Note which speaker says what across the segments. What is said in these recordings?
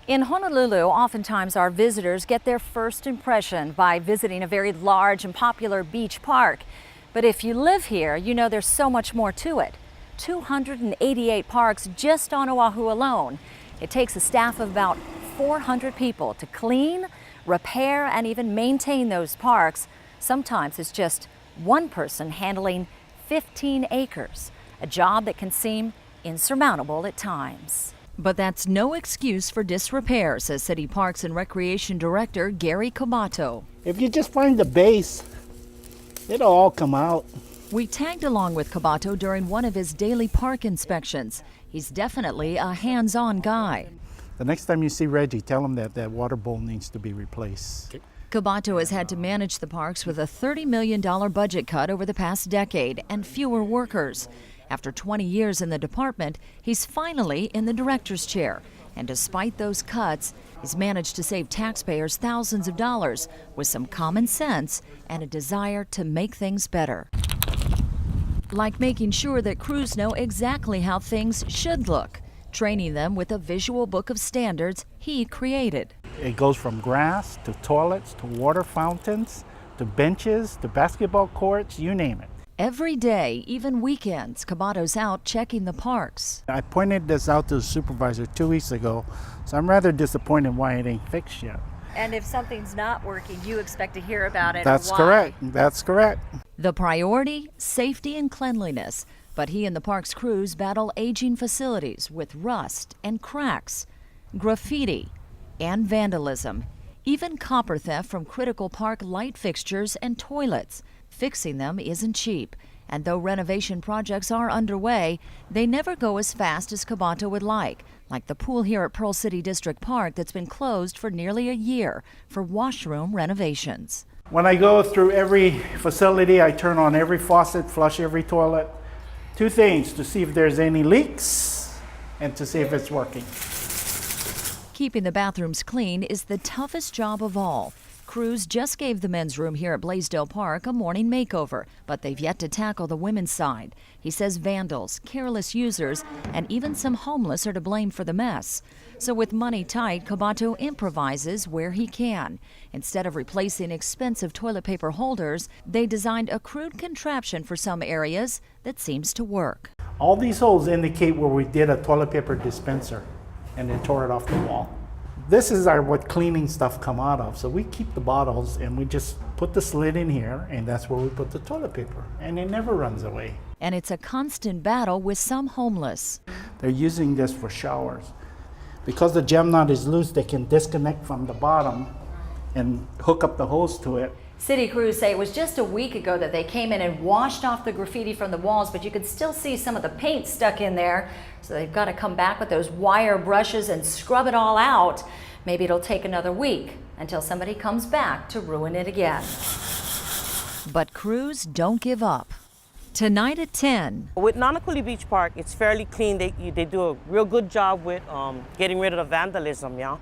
Speaker 1: In Honolulu, oftentimes our visitors get their first impression by visiting a very large and popular beach park. But if you live here, you know there's so much more to it. 288 parks just on Oahu alone. It takes a staff of about 400 people to clean, repair, and even maintain those parks. Sometimes it's just one person handling 15 acres, a job that can seem insurmountable at times. But that's no excuse for disrepair, says City Parks and Recreation Director Gary Kabato.
Speaker 2: If you just find the base, it'll all come out.
Speaker 1: We tagged along with Kabato during one of his daily park inspections. He's definitely a hands-on guy.
Speaker 2: The next time you see Reggie, tell him that that water bowl needs to be replaced. Okay.
Speaker 1: Kabato has had to manage the parks with a $30 million budget cut over the past decade and fewer workers. After 20 years in the department, he's finally in the director's chair. And despite those cuts, he's managed to save taxpayers thousands of dollars with some common sense and a desire to make things better. Like making sure that crews know exactly how things should look, training them with a visual book of standards he created.
Speaker 2: It goes from grass to toilets to water fountains to benches to basketball courts, you name it.
Speaker 1: Every day, even weekends, Kabato's out checking the parks.
Speaker 2: I pointed this out to the supervisor 2 weeks ago, so I'm rather disappointed why it ain't fixed yet.
Speaker 1: And if something's not working, you expect to hear about it.
Speaker 2: That's correct. That's correct.
Speaker 1: The priority, safety and cleanliness. But he and the park's crews battle aging facilities with rust and cracks, graffiti, and vandalism. Even copper theft from critical park light fixtures and toilets. Fixing them isn't cheap, and though renovation projects are underway, they never go as fast as Kabato would like the pool here at Pearl City District Park that's been closed for nearly a year for washroom renovations.
Speaker 2: When I go through every facility, I turn on every faucet, flush every toilet. Two things, to see if there's any leaks and to see if it's working.
Speaker 1: Keeping the bathrooms clean is the toughest job of all. Crews just gave the men's room here at Blaisdell Park a morning makeover, but they've yet to tackle the women's side. He says vandals, careless users, and even some homeless are to blame for the mess. So with money tight, Kabato improvises where he can. Instead of replacing expensive toilet paper holders, they designed a crude contraption for some areas that seems to work.
Speaker 2: All these holes indicate where we did a toilet paper dispenser and then tore it off the wall. This is what cleaning stuff come out of. So we keep the bottles and we just put the slit in here, and that's where we put the toilet paper, and it never runs away.
Speaker 1: And it's a constant battle with some homeless.
Speaker 2: They're using this for showers. Because the gem knot is loose, they can disconnect from the bottom and hook up the hose to it.
Speaker 1: City crews say it was just a week ago that they came in and washed off the graffiti from the walls, but you could still see some of the paint stuck in there. So they've got to come back with those wire brushes and scrub it all out. Maybe it'll take another week until somebody comes back to ruin it again. But crews don't give up. Tonight at 10.
Speaker 3: With Nanakuli Beach Park, it's fairly clean. They do a real good job with getting rid of the vandalism, yeah?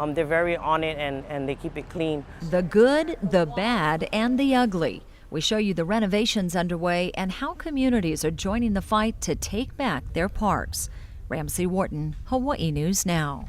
Speaker 3: They're very on it and they keep it clean.
Speaker 1: The good, the bad, and the ugly. We show you the renovations underway and how communities are joining the fight to take back their parks. Ramsay, Wharton, Hawaii News Now.